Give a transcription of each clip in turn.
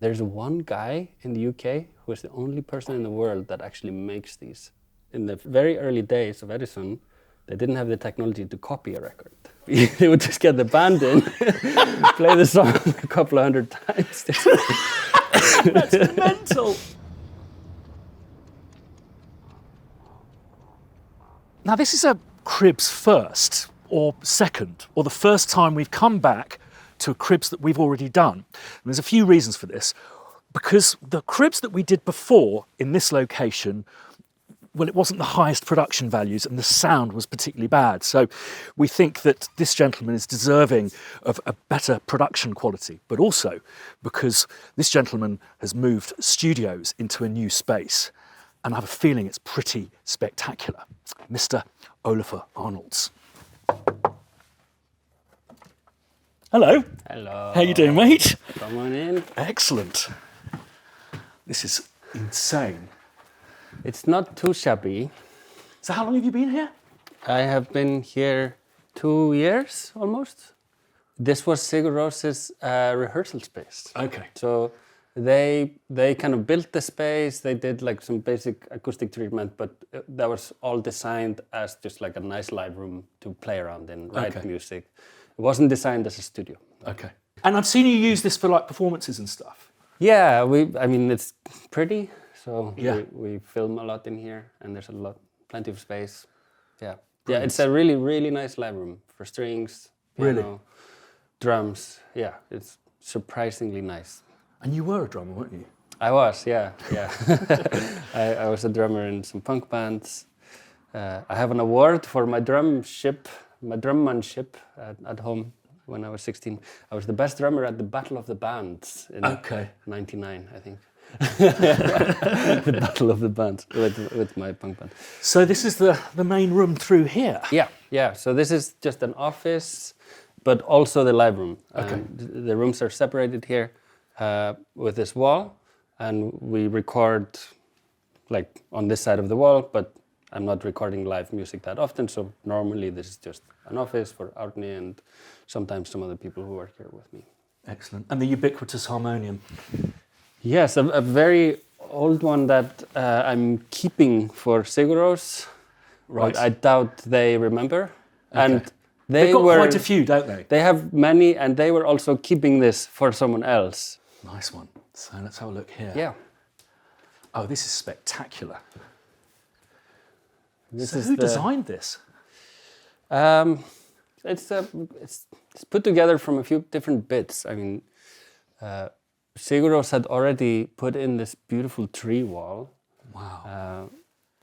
There's one guy in the UK who is the only person in the world that actually makes these. In the very early days of Edison, they didn't have the technology to copy a record. They would just get the band in, play the song a couple of hundred times. That's mental. Now this is a Cribs first, or second, or the first time we've come back to Cribs that we've already done. And there's a few reasons for this. Because the Cribs that we did before in this location, well, it wasn't the highest production values and the sound was particularly bad. So we think that this gentleman is deserving of a better production quality, but also because this gentleman has moved studios into a new space. And I have a feeling it's pretty spectacular. Mr. Olafur Arnalds. Hello. Hello. How you doing, mate? Come on in. Excellent. This is insane. It's not too shabby. So how long have you been here? I have been here 2 years almost. This was Sigur Rós's rehearsal space. Okay. So they kind of built the space. They did like some basic acoustic treatment, but that was all designed as just like a nice live room to play around in, write music. It wasn't designed as a studio. Okay. And I've seen you use this for like performances and stuff. Yeah, I mean, it's pretty. So Yeah. we film a lot in here, and there's plenty of space. Yeah. Brilliant. Yeah, it's a really, really nice live room for strings, piano, Really? drums. Yeah, it's surprisingly nice. And you were a drummer, weren't you? I was, yeah. I was a drummer in some punk bands. I have an award for my drummanship at home when I was 16. I was the best drummer at the Battle of the Bands in '99, I think. The Battle of the Bands with my punk band. So this is the main room through here? Yeah. So this is just an office, but also the live room. Okay. The rooms are separated here with this wall, and we record like on this side of the wall, but I'm not recording live music that often, so normally this is just an office for Árni and sometimes some other people who work here with me. Excellent. And the ubiquitous harmonium? Yes, a very old one that I'm keeping for Sigur Rós. Right. I doubt they remember. Okay. And They've got quite a few, don't they? They have many, and they were also keeping this for someone else. Nice one. So let's have a look here. Yeah. Oh, this is spectacular. This so is who designed this? It's put together from a few different bits. I mean, Sigur Rós had already put in this beautiful tree wall. Wow.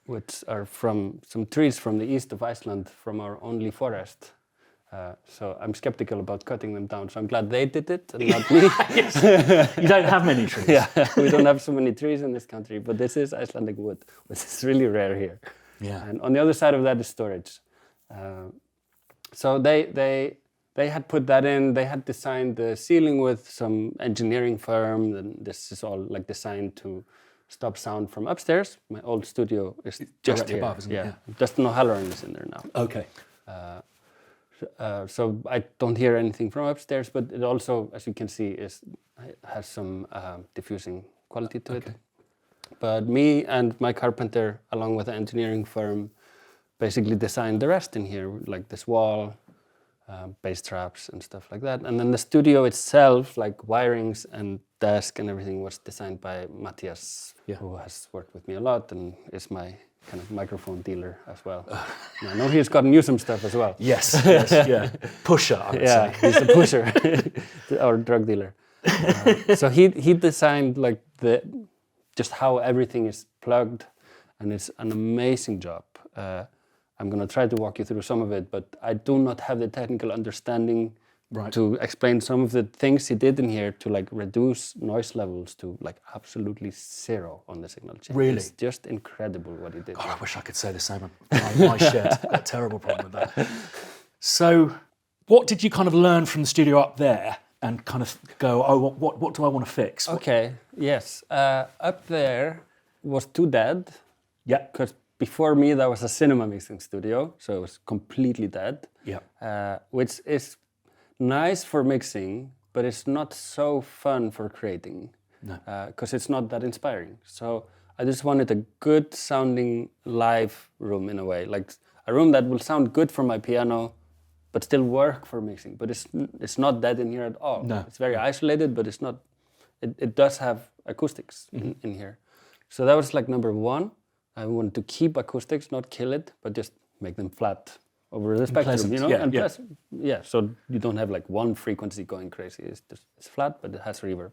Which are from some trees from the east of Iceland, from our only forest. So I'm skeptical about cutting them down. So I'm glad they did it and not me. Yes. You don't have many trees. Yeah, we don't have so many trees in this country, but this is Icelandic wood, which is really rare here. Yeah. And on the other side of that is storage. So they had put that in. They had designed the ceiling with some engineering firm, and this is all like designed to stop sound from upstairs. My old studio is just here. Above, isn't it? Yeah, just no Halloran is in there now. Okay. So I don't hear anything from upstairs, but it also, as you can see, has some diffusing quality to it. But me and my carpenter, along with the engineering firm, basically designed the rest in here, like this wall, bass traps and stuff like that. And then the studio itself, like wirings and desk and everything, was designed by Matthias, who has worked with me a lot and is my kind of microphone dealer as well. I know he's gotten you some stuff as well. Yes, yeah. Pusher, I would say. He's a pusher, our drug dealer. So he designed like just how everything is plugged, and it's an amazing job. I'm going to try to walk you through some of it, but I do not have the technical understanding to explain some of the things he did in here to like reduce noise levels to like absolutely zero on the signal chain. Really? It's just incredible what he did. God, I wish I could say the same. My shed. I've got a terrible problem with that. So what did you kind of learn from the studio up there and kind of go, oh, what do I want to fix? Okay, yes. Up there was too dead. Yeah. Because before me, that was a cinema mixing studio, so it was completely dead. Yeah. Which is nice for mixing, but it's not so fun for creating. because it's not that inspiring. So I just wanted a good sounding live room in a way, like a room that will sound good for my piano, but still work for mixing. But it's not that in here at all. No. It's very isolated, but it's not. It does have acoustics in here. So that was like number one. I wanted to keep acoustics, not kill it, but just make them flat over the spectrum, pleasant, you know? yeah, And yeah. yeah, so you don't have like one frequency going crazy. It's flat, but it has reverb.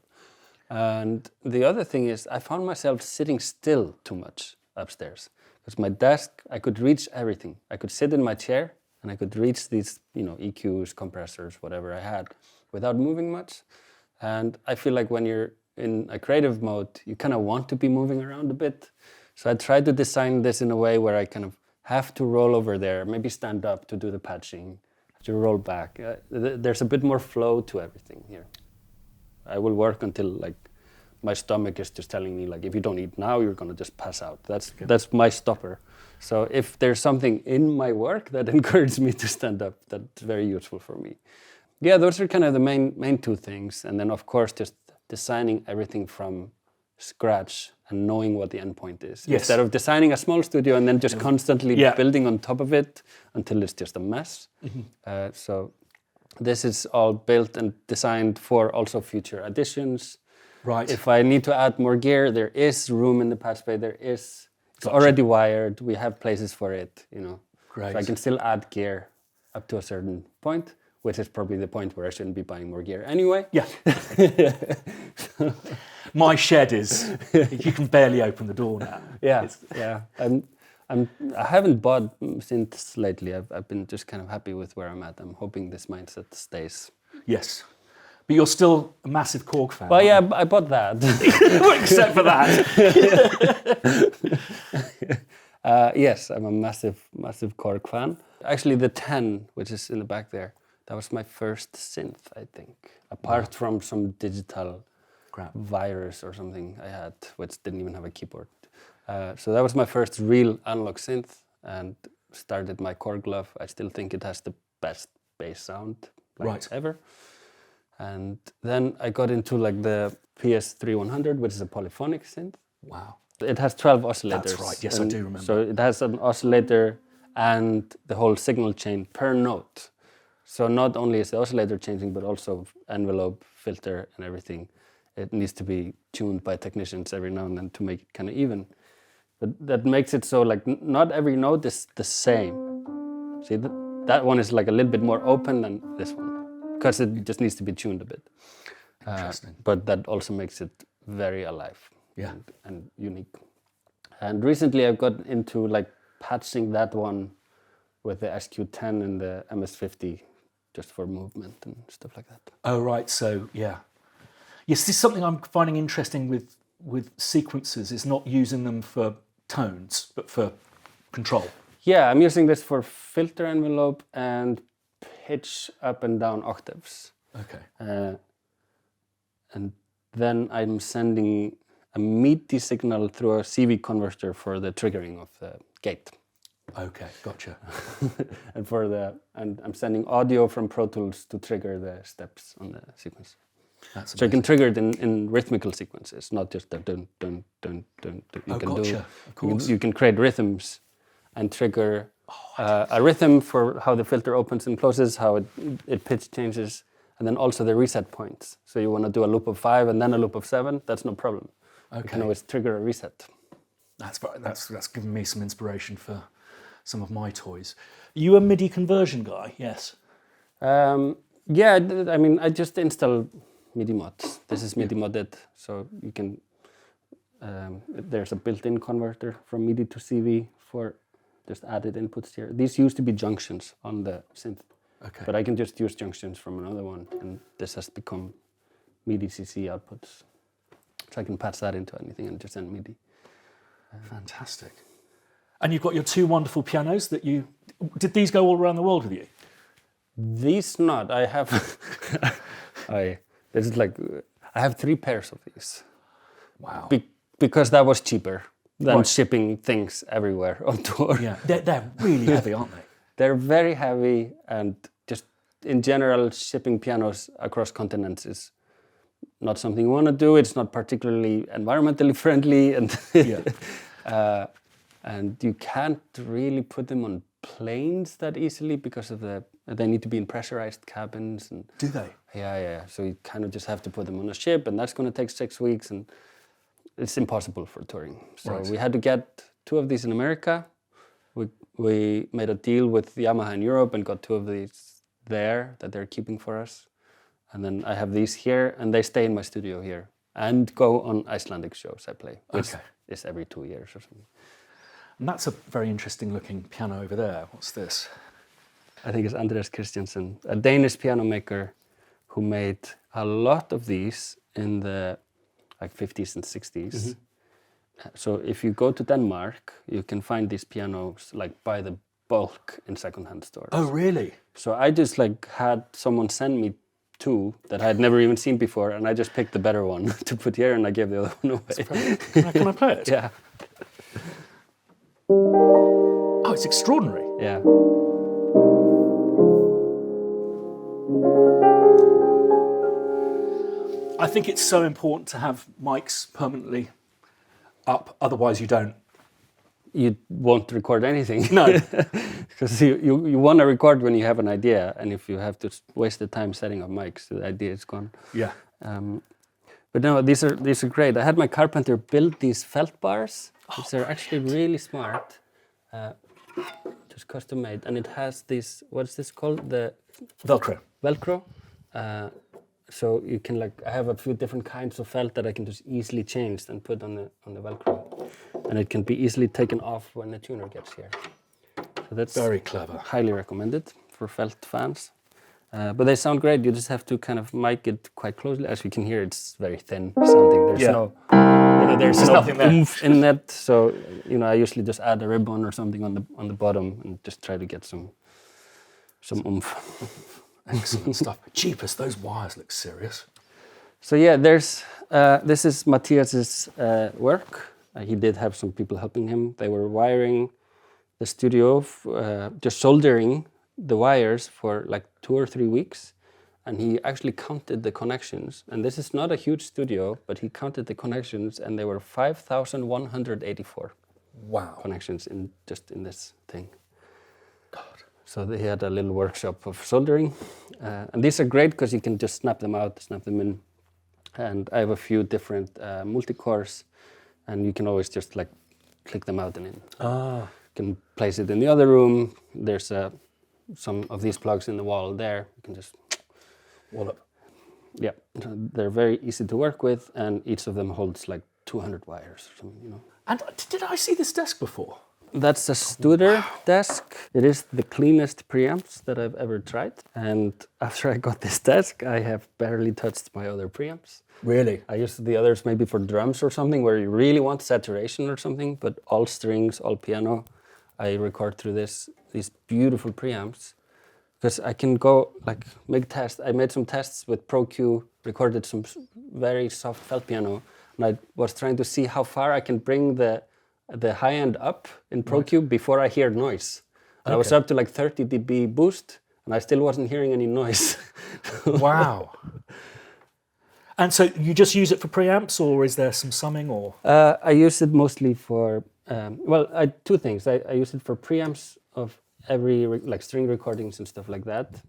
And the other thing is I found myself sitting still too much upstairs. Because my desk, I could reach everything. I could sit in my chair and I could reach these, EQs, compressors, whatever I had, without moving much. And I feel like when you're in a creative mode, you kind of want to be moving around a bit. So I tried to design this in a way where I kind of have to roll over there, maybe stand up to do the patching, to roll back. There's a bit more flow to everything here. I will work until like my stomach is just telling me like, if you don't eat now, you're gonna just pass out. That's my stopper. So if there's something in my work that encourages me to stand up, that's very useful for me. Yeah, those are kind of the main two things. And then of course, just designing everything from scratch and knowing what the end point is. Yes. Instead of designing a small studio and then just constantly building on top of it until it's just a mess. So this is all built and designed for also future additions. Right. If I need to add more gear, there is room in the patch bay. It's already wired. We have places for it, Great. So I can still add gear up to a certain point, which is probably the point where I shouldn't be buying more gear anyway. Yeah. My shed is, you can barely open the door now. Yeah, yeah. I haven't bought synths lately. I've been just kind of happy with where I'm at. I'm hoping this mindset stays. Yes. But you're still a massive Korg fan. Well, yeah, I bought that. Except for that. Yes, I'm a massive Korg fan. Actually, the 10, which is in the back there, that was my first synth, I think. Apart from some digital virus or something I had, which didn't even have a keyboard. So that was my first real analog synth and started my Korg love. I still think it has the best bass sound ever. And then I got into like the PS3100, which is a polyphonic synth. Wow. It has 12 oscillators. That's right, yes, I do remember. So it has an oscillator and the whole signal chain per note. So not only is the oscillator changing, but also envelope, filter, and everything. It needs to be tuned by technicians every now and then to make it kind of even. But that makes it so like not every note is the same. See, that one is like a little bit more open than this one, because it just needs to be tuned a bit. Interesting. But that also makes it very alive and unique. And recently I've got into like patching that one with the SQ10 and the MS50 just for movement and stuff like that. Oh, right. So, yeah. Yes, this is something I'm finding interesting with sequencers, is not using them for tones, but for control. Yeah, I'm using this for filter envelope and pitch up and down octaves. Okay. And then I'm sending a MIDI signal through a CV converter for the triggering of the gate. Okay, gotcha. and I'm sending audio from Pro Tools to trigger the steps on the sequence. That's so you can trigger it in rhythmical sequences, not just the dun dun dun dun. You can create rhythms and trigger a rhythm for how the filter opens and closes, how it pitch changes, and then also the reset points. So you want to do a loop of 5 and then a loop of 7. That's no problem. Okay. You can always trigger a reset. That's given me some inspiration for some of my toys. Are you a MIDI conversion guy? Yes. Yeah, I mean, I just install MIDI mods. This is MIDI modded, so you can. There's a built-in converter from MIDI to CV for just added inputs here. These used to be junctions on the synth, but I can just use junctions from another one, and this has become MIDI CC outputs. So I can patch that into anything and just send MIDI. Fantastic. And you've got your 2 wonderful pianos that you... Did these go all around the world with you? These not. I have... I have 3 pairs of these. Wow. Because that was cheaper than shipping things everywhere on tour. Yeah, they're really heavy, aren't they? They're very heavy, and just in general, shipping pianos across continents is not something you want to do. It's not particularly environmentally friendly, and and you can't really put them on planes that easily because of they need to be in pressurized cabins. And do they? Yeah. So you kind of just have to put them on a ship, and that's going to take 6 weeks, and it's impossible for touring. So we had to get 2 of these in America. We made a deal with Yamaha in Europe and got 2 of these there that they're keeping for us. And then I have these here, and they stay in my studio here and go on Icelandic shows I play, which is every 2 years or something. And that's a very interesting looking piano over there. What's this? I think it's Andreas Christiansen, a Danish piano maker who made a lot of these in the 50s and 60s. So if you go to Denmark, you can find these pianos by the bulk in secondhand stores. Oh, really? So I just had someone send me 2 that I had never even seen before, and I just picked the better one to put here, and I gave the other one away. Can I play it? Yeah. Oh, it's extraordinary. Yeah. I think it's so important to have mics permanently up, otherwise you don't. You won't record anything. No. Because you want to record when you have an idea, and if you have to waste the time setting up mics, the idea is gone. Yeah. But no, these are great. I had my carpenter build these felt bars, which are actually really smart. Just custom made, and it has this. What's this called? The Velcro. Velcro. So you can I have a few different kinds of felt that I can just easily change and put on the Velcro, and it can be easily taken off when the tuner gets here. So that's very clever. Highly recommended for felt fans. But they sound great. You just have to kind of mic it quite closely. As you can hear, it's very thin sounding. There's there's no nothing there. Oomph in it. So I usually just add a ribbon or something on the bottom and just try to get some oomph. Excellent stuff. Jeepers, those wires look serious. So yeah, this is Matthias's work. He did have some people helping him. They were wiring the studio, just soldering the wires for 2 or 3 weeks, and he actually counted the connections. And this is not a huge studio, but he counted the connections, and there were 5,184 connections in this thing. God. So he had a little workshop of soldering, and these are great because you can just snap them out, snap them in. And I have a few different multi-cores, and you can always just click them out and in. You can place it in the other room. There's some of these plugs in the wall there. You can just wallop. Yeah, they're very easy to work with, and each of them holds 200 wires or something, And did I see this desk before? That's a Studer desk. It is the cleanest preamps that I've ever tried. And after I got this desk, I have barely touched my other preamps. Really? I used the others maybe for drums or something where you really want saturation or something, but all strings, all piano. I record through these beautiful preamps because I can go make tests. I made some tests with Pro Q, recorded some very soft felt piano, and I was trying to see how far I can bring the high end up in Pro Q before I hear noise. I was up to 30 dB boost, and I still wasn't hearing any noise. Wow. And so you just use it for preamps, or is there some summing, or? I use it mostly for, 2 things. I use it for preamps of every, string recordings and stuff like that.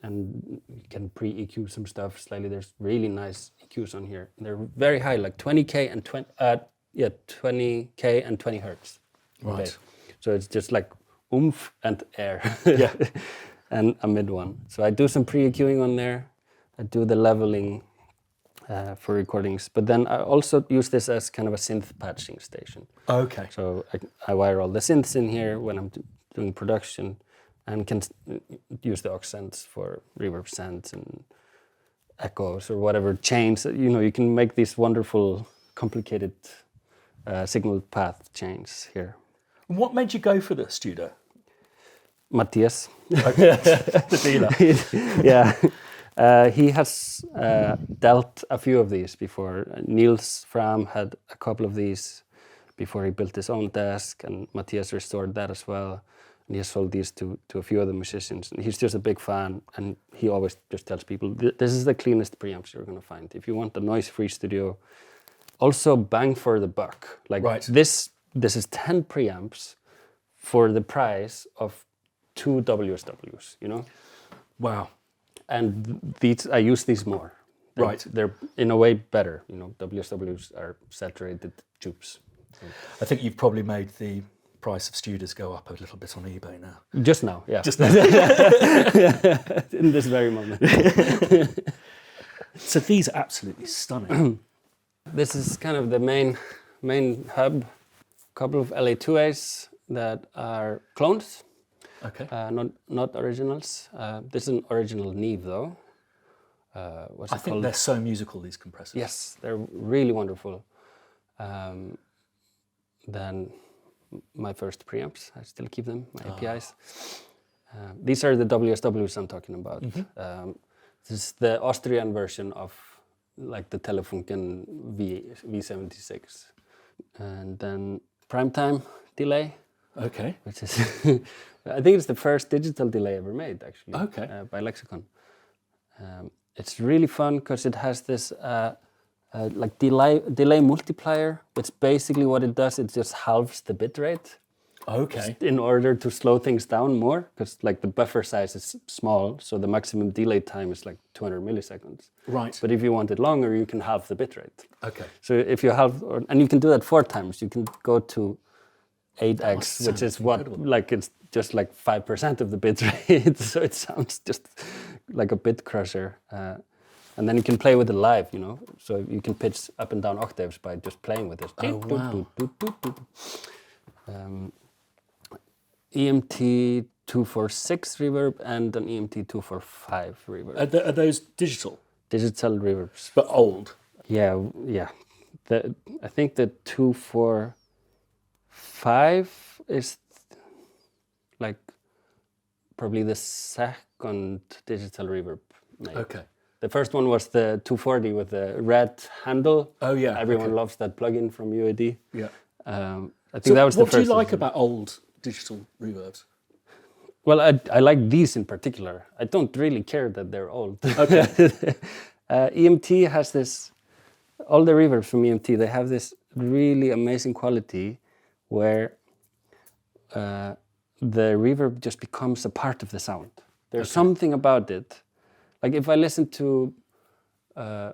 And you can pre-EQ some stuff slightly. There's really nice EQs on here. They're very high, 20K and 20K and 20 hertz. Right. Okay. So it's just oomph and air. Yeah. And a mid one. So I do some pre-EQing on there. I do the leveling for recordings. But then I also use this as kind of a synth patching station. Okay. So I wire all the synths in here when I'm doing production, and can use the aux sends for reverb sends and echoes or whatever chains. You can make these wonderful, complicated signal path chains here. What made you go for the Studer? Matthias. Okay. The dealer. Yeah. He has dealt a few of these before. Niels Fram had a couple of these before he built his own desk, and Matthias restored that as well. and he has sold these to a few other musicians. And he's just a big fan, and he always just tells people, this is the cleanest preamps you're going to find. If you want a noise-free studio, also bang for the buck. Like this is 10 preamps for the price of 2 WSWs, you know? Wow. And these, I use these more. They're in a way better, you know. WSWs are saturated tubes. So. I think you've probably made the price of Studas go up a little bit on eBay now. Just now, yeah. Just now. In this very moment. So these are absolutely stunning. This is kind of the main hub. A couple of LA2As that are clones. Okay. Not originals. This is an original Neve though. What's it I think called? they're so musical, these compressors. Yes, they're really wonderful. Then my first preamps, I still keep them, my APIs. These are the WSWs I'm talking about. This is the Austrian version of like the Telefunken V76. And then primetime delay. Okay. Which is, I think it's the first digital delay ever made actually. Okay. By Lexicon. It's really fun because it has this like delay multiplier, which basically what it does, it just halves the bit rate. Okay. In order to slow things down more, because like the buffer size is small, so the maximum delay time is like 200 milliseconds. Right. But if you want it longer, you can halve the bit rate. Okay. So if you halve, and you can do that 4 times, you can go to 8x, which is incredible. What, like it's just like 5% of the bit rate, so it sounds just like a bit crusher. And then you can play with it live, you know, so you can pitch up and down octaves by just playing with it. Oh, wow. EMT 246 reverb and an EMT 245 reverb. Are those digital? Digital reverbs. But old? Yeah. I think the 245 is like probably the second digital reverb made. Okay. The first one was the 240 with the red handle. Oh yeah. Everyone loves that plugin from UAD. Yeah. I think that was the first. What do you like about old digital reverbs? Well, I like these in particular. I don't really care that they're old. Okay. EMT has this, all the reverbs from EMT, they have this really amazing quality where the reverb just becomes a part of the sound. There's something about it. Like if I listen to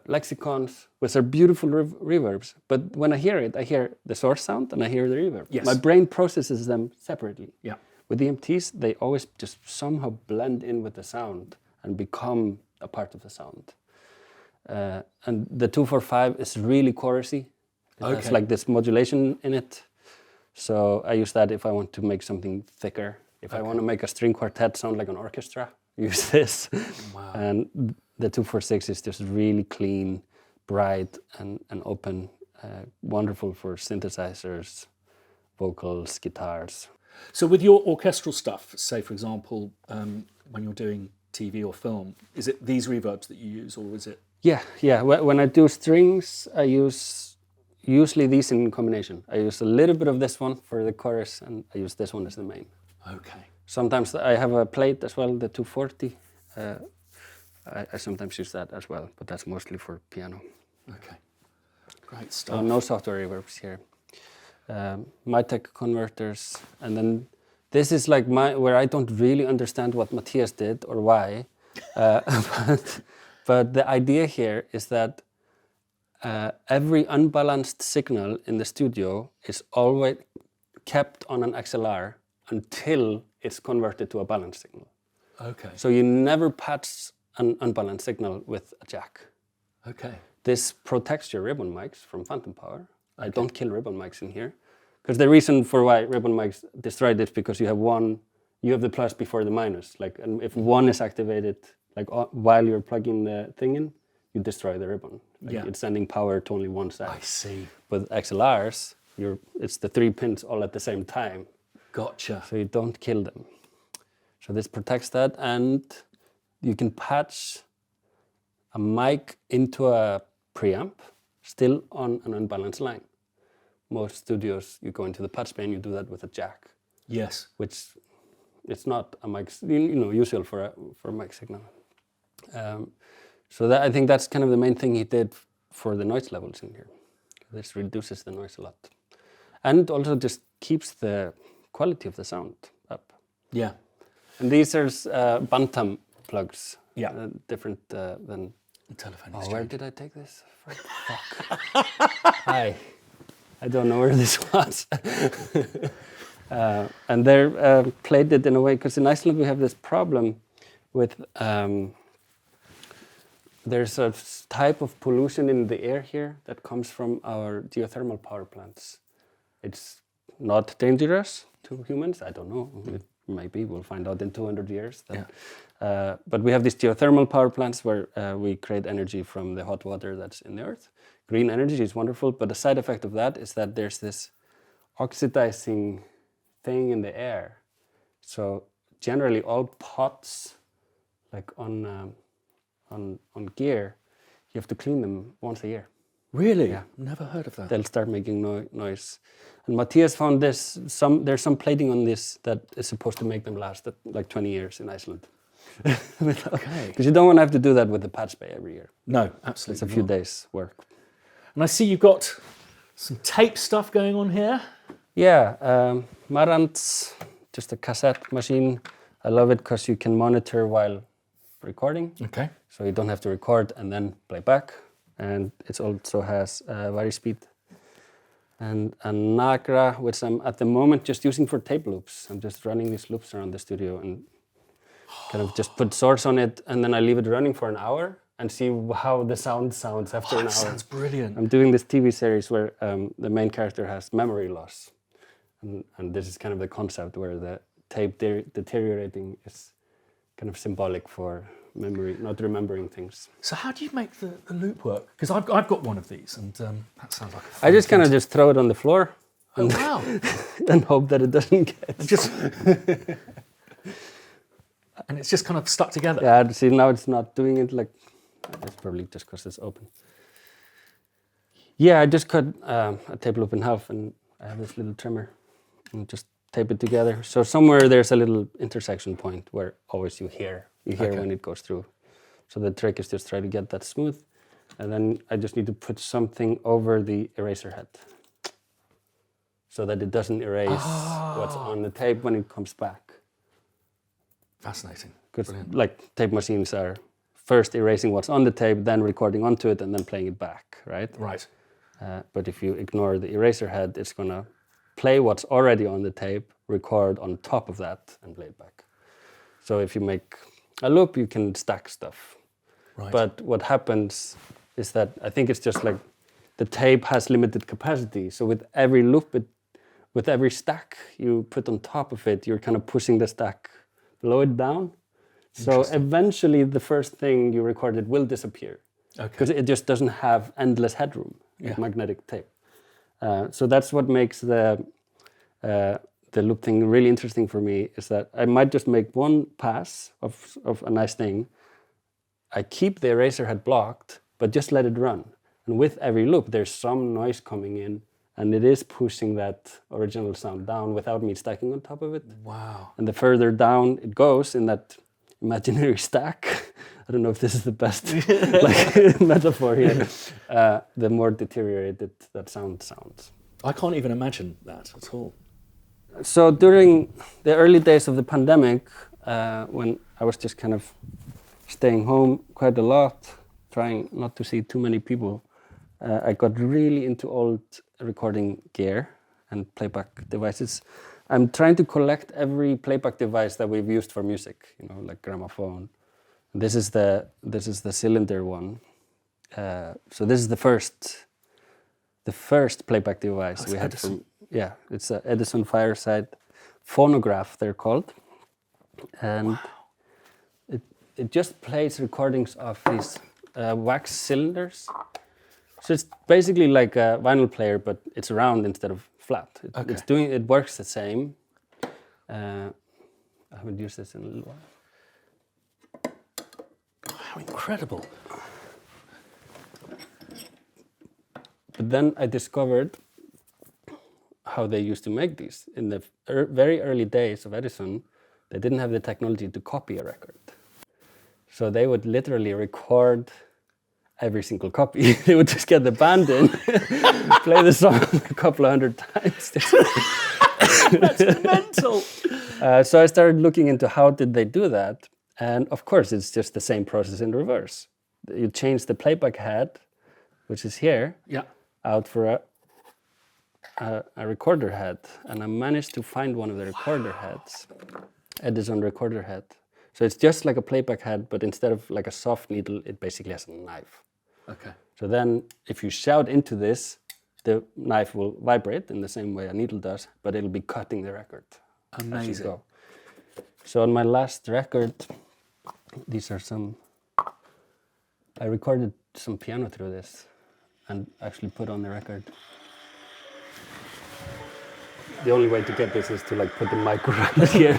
lexicons, which are beautiful reverbs, but when I hear it, I hear the source sound and I hear the reverb. Yes. My brain processes them separately. Yeah. With EMTs, they always just somehow blend in with the sound and become a part of the sound. And the 245 is really chorusy. It has like this modulation in it. So I use that if I want to make something thicker. If I want to make a string quartet sound like an orchestra, use this. Wow. And the 246 is just really clean, bright, and open. Wonderful for synthesizers, vocals, guitars. So with your orchestral stuff, say for example, when you're doing TV or film, is it these reverbs that you use, or is it? Yeah. When I do strings, I use usually these in combination. I use a little bit of this one for the chorus, and I use this one as the main. Okay. Sometimes I have a plate as well, the 240. I sometimes use that as well, but that's mostly for piano. Okay. Great stuff. No software reverbs here. MyTech converters, and then this is like where I don't really understand what Matthias did or why, but the idea here is that every unbalanced signal in the studio is always kept on an XLR until it's converted to a balanced signal. Okay. So you never patch an unbalanced signal with a jack. Okay. This protects your ribbon mics from phantom power. I don't kill ribbon mics in here. Because the reason for why ribbon mics destroy this because you have the plus before the minus. Like, and if one is activated, like while you're plugging the thing in, you destroy the ribbon. Like it's sending power to only one side. I see. With XLRs, it's the 3 pins all at the same time. Gotcha. So you don't kill them. So this protects that, and you can patch a mic into a preamp still on an unbalanced line. Most studios, you go into the patch pane, you do that with a jack. Yes. Which it's not a mic, usual for a mic signal. So that, I think that's kind of the main thing he did for the noise levels in here. This reduces the noise a lot, and also just keeps the quality of the sound up. Yeah. And these are Bantam plugs. Yeah. Different than. Telephone Oh, where did I take this? Fuck. Hi. I don't know where this was. And they're played it in a way, because in Iceland we have this problem with, there's a type of pollution in the air here that comes from our geothermal power plants. It's not dangerous to humans, I don't know, maybe we'll find out in 200 years. But we have these geothermal power plants where we create energy from the hot water that's in the earth. Green energy is wonderful, but the side effect of that is that there's this oxidizing thing in the air. So generally all pots, like on gear, you have to clean them once a year. Really? Yeah. Never heard of that. They'll start making noise. And Matthias found this, there's some plating on this that is supposed to make them last like 20 years in Iceland. Okay. Because you don't want to have to do that with the patch bay every year. No, absolutely. It's a few days work. And I see you've got some tape stuff going on here. Yeah, Arnalds, just a cassette machine. I love it because you can monitor while recording. Okay. So you don't have to record and then play back. And it also has vari-speed. And a Nagra, which I'm at the moment just using for tape loops. I'm just running these loops around the studio and kind of just put source on it, and then I leave it running for an hour and see how the sound sounds after an hour. That sounds brilliant. I'm doing this TV series where the main character has memory loss. And this is kind of the concept where the tape deteriorating is kind of symbolic for memory, not remembering things. So how do you make the loop work? Because I've got one of these, and that sounds like a fun I just kind of thing just throw it on the floor and, wow. and hope that it doesn't get... And it's just kind of stuck together. Yeah, see, now it's not doing it like... That's probably just because it's open. Yeah, I just cut a tape loop in half, and I have this little trimmer and just tape it together. So somewhere there's a little intersection point where always you hear okay. when it goes through. So the trick is just try to get that smooth, and then I just need to put something over the eraser head so that it doesn't erase what's on the tape when it comes back. Fascinating. Because like tape machines are first erasing what's on the tape, then recording onto it, and then playing it back, right? Right. But if you ignore the eraser head, it's gonna play what's already on the tape, record on top of that, and play it back. So if you make a loop, you can stack stuff. Right. But what happens is that I think it's just like the tape has limited capacity. So with every loop, with every stack you put on top of it, you're kind of pushing the stack below it down. So eventually the first thing you recorded will disappear. Because it just doesn't have endless headroom with magnetic tape. So that's what makes the loop thing really interesting for me, is that I might just make one pass of a nice thing. I keep the eraser head blocked, but just let it run. And with every loop, there's some noise coming in, and it is pushing that original sound down without me stacking on top of it. Wow. And the further down it goes in that imaginary stack, I don't know if this is the best metaphor here, the more deteriorated that sound sounds. I can't even imagine that at all. So during the early days of the pandemic, when I was just kind of staying home quite a lot, trying not to see too many people, I got really into old recording gear and playback devices. I'm trying to collect every playback device that we've used for music, like gramophone. This is the cylinder one. So this is the first playback device we had. It's an Edison Fireside phonograph, they're called, and it just plays recordings of these wax cylinders. So it's basically like a vinyl player, but it's round instead of flat. It works the same. I haven't used this in a little while. How incredible. But then I discovered how they used to make these. In the very early days of Edison, they didn't have the technology to copy a record. So they would literally record every single copy. They would just get the band in, play the song a couple of hundred times. That's mental. So I started looking into how did they do that. And of course, it's just the same process in reverse. You change the playback head, which is here, out for a recorder head. And I managed to find one of the recorder heads, Edison recorder head. So it's just like a playback head, but instead of like a soft needle, it basically has a knife. Okay. So then if you shout into this, the knife will vibrate in the same way a needle does, but it'll be cutting the record. Amazing. So on my last record, these are I recorded some piano through this and actually put on the record. The only way to get this is to like put the mic right here.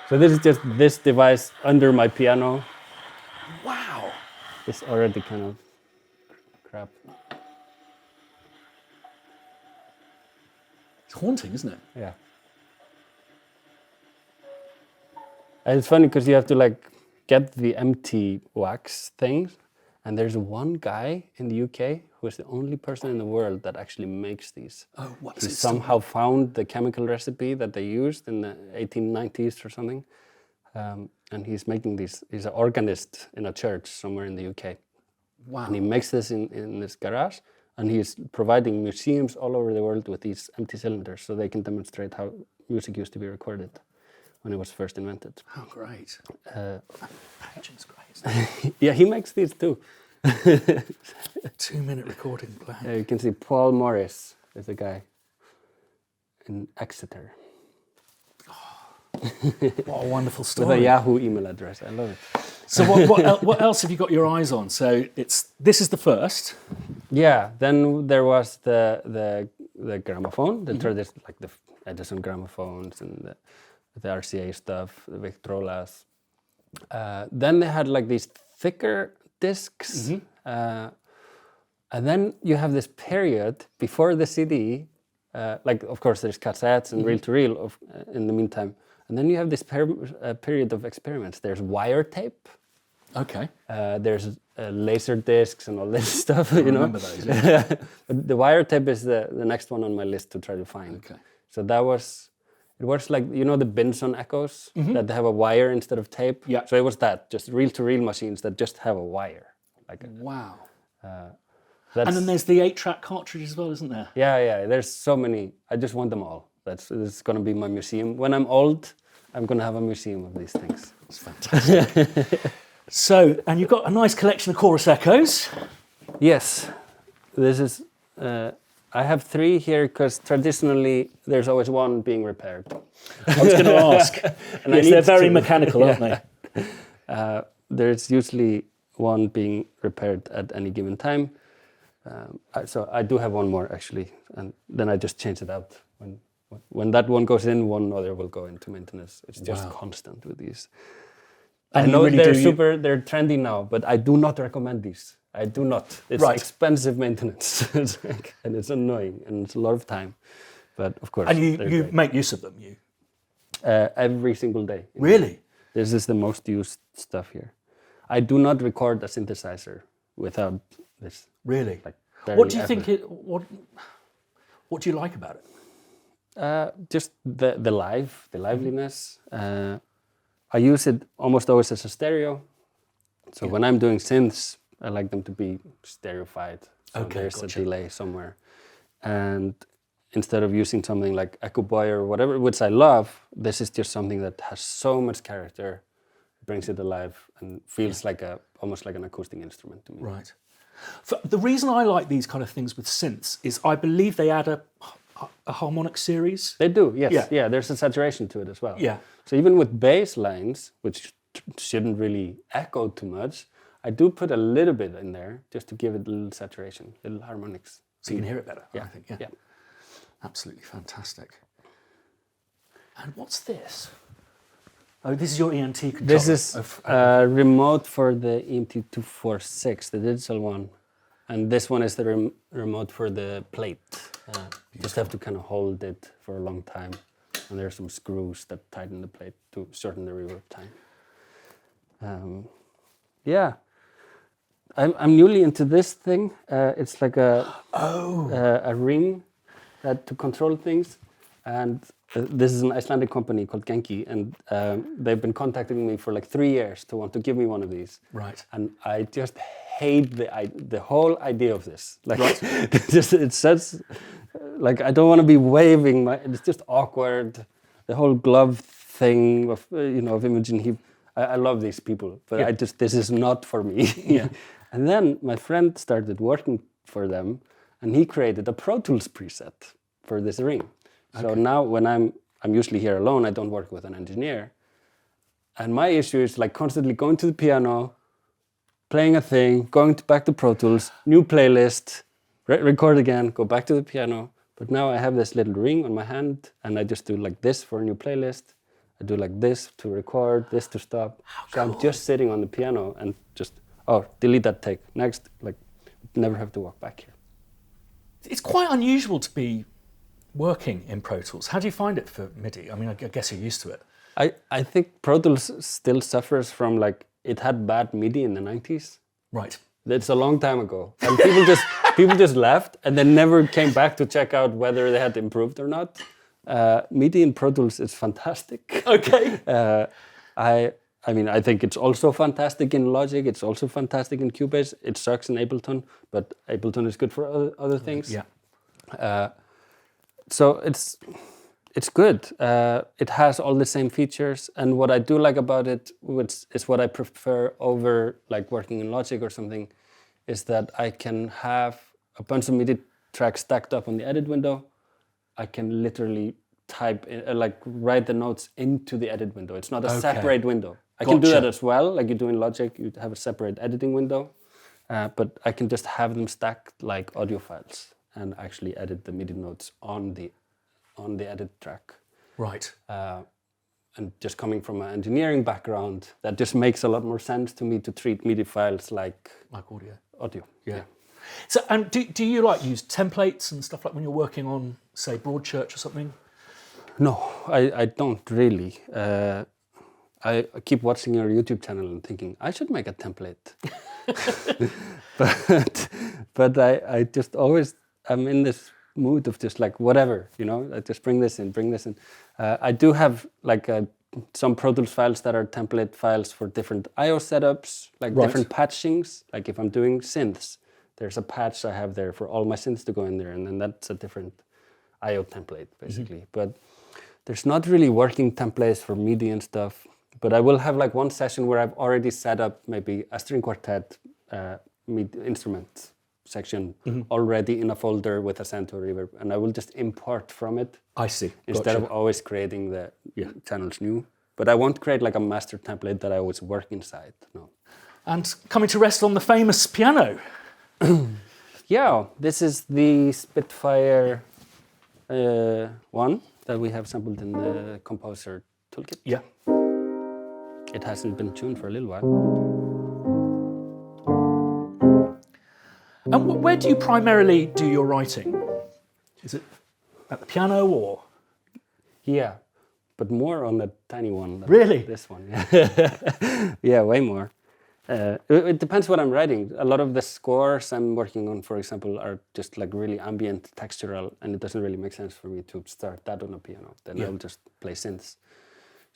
So this is just this device under my piano. Wow. It's already kind of crap. It's haunting, isn't it? Yeah. And it's funny because you have to like get the empty wax things, and there's one guy in the UK who is the only person in the world that actually makes these. Oh, what is He it? somehow found the chemical recipe that they used in the 1890s or something, and he's making these. He's an organist in a church somewhere in the UK. Wow. And he makes this in this garage, and he's providing museums all over the world with these empty cylinders so they can demonstrate how music used to be recorded when it was first invented. How great. Packaging's great, isn't it? Yeah, he makes these too. 2-minute recording plan. You can see Paul Morris is a guy in Exeter. What a wonderful With story. a Yahoo email address. I love it. So what else have you got your eyes on? So this is the first. Yeah, then there was the gramophone, the traditional, like the Edison gramophones and the RCA stuff, the Victrolas. Then they had like these thicker discs. And then you have this period before the CD, like of course there's cassettes and reel-to-reel in the meantime. And then you have this period of experiments. There's wire tape. Okay. There's laser discs and all this stuff, I remember those, yeah. But the wire tape is the next one on my list to try to find. Okay. So it was like, you know the Binson Echoes, that they have a wire instead of tape? Yeah. So it was that, just reel-to-reel machines that just have a wire. Wow. That's, And then there's the 8-track cartridge as well, isn't there? Yeah, there's so many. I just want them all. It's going to be my museum. When I'm old, I'm going to have a museum of these things. It's fantastic. So, and you've got a nice collection of chorus echoes. Yes, this is. I have 3 here because traditionally there's always one being repaired. I was going to ask. And yes, they're very mechanical, aren't they? There's usually one being repaired at any given time. So I do have one more actually, and then I just change it out. When that one goes in, one other will go into maintenance. It's just constant with these. And I know really they're they're trendy now, but I do not recommend these. I do not. It's expensive maintenance, and it's annoying, and it's a lot of time. But of course, and you make use of them, you? Every single day. Really? This is the most used stuff here. I do not record a synthesizer without this. Really? Like, what do you think? What do you like about it? Just the liveliness. I use it almost always as a stereo. So when I'm doing synths, I like them to be stereofied. So there's a delay somewhere. And instead of using something like Echo Boy or whatever, which I love, this is just something that has so much character, brings it alive, and feels like almost like an acoustic instrument to me. Right. The reason I like these kind of things with synths is I believe they add a harmonic series. They do, yes. Yeah, there's a saturation to it as well. Yeah. So even with bass lines, which shouldn't really echo too much, I do put a little bit in there just to give it a little saturation, little harmonics. So you can hear it better, Yeah. I think. Yeah. Absolutely fantastic. And what's this? Oh, this is your ENT controller. This is a remote for the EMT246, the digital one. And this one is the remote for the plate. Just have to kind of hold it for a long time. And there's some screws that tighten the plate to shorten the reverb time. Yeah. I'm newly into this thing. It's like a ring to control things. And this is an Icelandic company called Gengi, and they've been contacting me for like 3 years to want to give me one of these. Right. And I just hate the whole idea of this. Like, right. It says, like, I don't want to be waving. It's just awkward. The whole glove thing of of Imogen. I love these people, but this is not for me. Yeah. And then my friend started working for them, and he created a Pro Tools preset for this ring. So now when I'm usually here alone, I don't work with an engineer. And my issue is like constantly going to the piano, playing a thing, going back to Pro Tools, new playlist, record again, go back to the piano. But now I have this little ring on my hand, and I just do like this for a new playlist. I do like this to record, this to stop. So I'm just sitting on the piano and just, delete that take. Next, like, never have to walk back here. It's quite unusual to be working in Pro Tools. How do you find it for MIDI? I mean, I guess you're used to it. I think Pro Tools still suffers from, like, it had bad MIDI in the 90s. Right. It's a long time ago. And people just left and then never came back to check out whether they had improved or not. MIDI in Pro Tools is fantastic. Okay. I think it's also fantastic in Logic. It's also fantastic in Cubase. It sucks in Ableton, but Ableton is good for other things. Yeah. So it's good. It has all the same features, and what I do like about it, which is what I prefer over like working in Logic or something, is that I can have a bunch of MIDI tracks stacked up on the edit window. I can literally type in, write the notes into the edit window. It's not a separate window. I can do that as well, like you do in Logic. You have a separate editing window, but I can just have them stacked like audio files and actually edit the MIDI notes on the edit track. Right. And just coming from an engineering background, that just makes a lot more sense to me to treat MIDI files like audio. Yeah. So, and do you like use templates and stuff like when you're working on, say, Broadchurch or something? No, I don't really. I keep watching your YouTube channel and thinking I should make a template, but I just always I'm in this mood of just like whatever, I just bring this in. I do have like some Pro Tools files that are template files for different I/O setups, like different patchings. Like if I'm doing synths, there's a patch I have there for all my synths to go in there, and then that's a different I/O template basically. Mm-hmm. But there's not really working templates for MIDI and stuff. But I will have like one session where I've already set up maybe a string quartet MIDI instrument section already in a folder with a send to a reverb, and I will just import from it. I see. Instead of always creating the channels new. But I won't create like a master template that I always work inside. No. And coming to rest on the famous piano. Yeah, this is the Spitfire one that we have sampled in the Composer toolkit. Yeah. It hasn't been tuned for a little while. And where do you primarily do your writing? Is it at the piano or? Yeah, but more on the tiny one than really? This one. Yeah, yeah, way more. It depends what I'm writing. A lot of the scores I'm working on, for example, are just like really ambient, textural, and it doesn't really make sense for me to start that on a piano. Then I'll just play synths.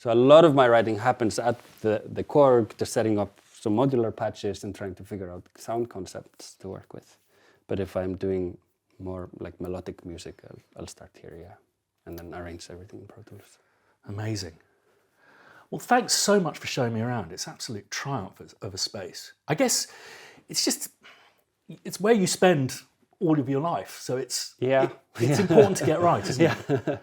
So a lot of my writing happens at the Korg, just setting up some modular patches and trying to figure out sound concepts to work with. But if I'm doing more like melodic music, I'll start here, and then arrange everything in Pro Tools. Amazing. Well, thanks so much for showing me around. It's an absolute triumph of a space. I guess it's where you spend all of your life, so it's important to get right, isn't it?